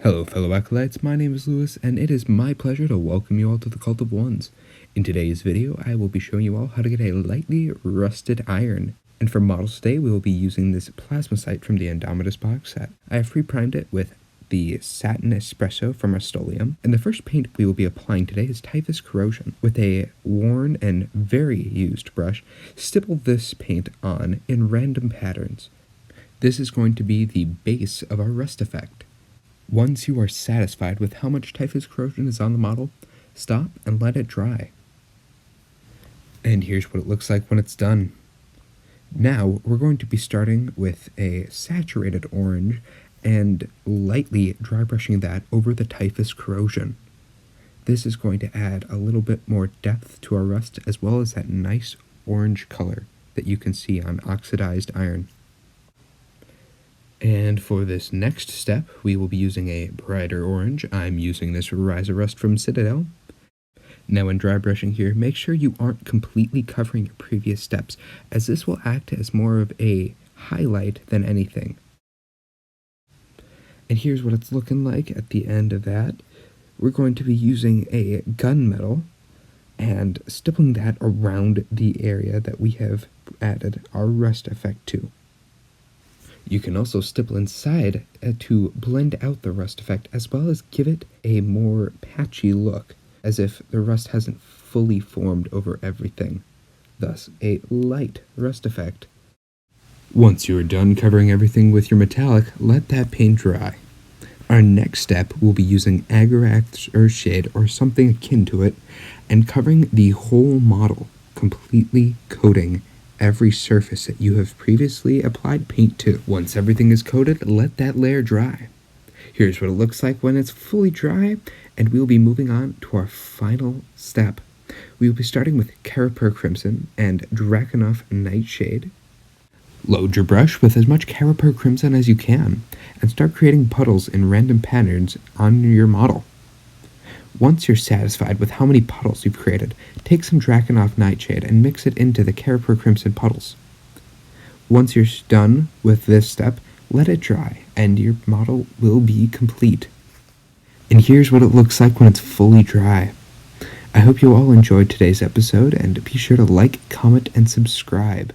Hello fellow acolytes, my name is Lewis, and it is my pleasure to welcome you all to the Cult of Ones. In today's video, I will be showing you all how to get a lightly rusted iron. And for models today, we will be using this plasmacite from the Indomitus box set. I have pre-primed it with the Satin Espresso from Rust-Oleum, and the first paint we will be applying today is Typhus Corrosion. With a worn and very used brush, stipple this paint on in random patterns. This is going to be the base of our rust effect. Once you are satisfied with how much Typhus Corrosion is on the model, stop and let it dry. And here's what it looks like when it's done. Now, we're going to be starting with a saturated orange and lightly dry brushing that over the Typhus Corrosion. This is going to add a little bit more depth to our rust, as well as that nice orange color that you can see on oxidized iron. And for this next step, we will be using a brighter orange. I'm using this Ryazan rust from Citadel. Now when dry brushing here, make sure you aren't completely covering your previous steps, as this will act as more of a highlight than anything. And here's what it's looking like at the end of that. We're going to be using a gunmetal and stippling that around the area that we have added our rust effect to. You can also stipple inside to blend out the rust effect, as well as give it a more patchy look, as if the rust hasn't fully formed over everything. Thus, a light rust effect. Once you are done covering everything with your metallic, let that paint dry. Our next step will be using Agrax Earthshade or something akin to it, and covering the whole model, completely coating every surface that you have previously applied paint to. Once everything is coated, let that layer dry. Here's what it looks like when it's fully dry, and we'll be moving on to our final step. We will be starting with Carroburg Crimson and Drakenhof Nightshade. Load your brush with as much Carroburg Crimson as you can, and start creating puddles in random patterns on your model. Once you're satisfied with how many puddles you've created, take some Drakenhof Nightshade and mix it into the Carroburg Crimson puddles. Once you're done with this step, let it dry, and your model will be complete. And here's what it looks like when it's fully dry. I hope you all enjoyed today's episode, and be sure to like, comment, and subscribe.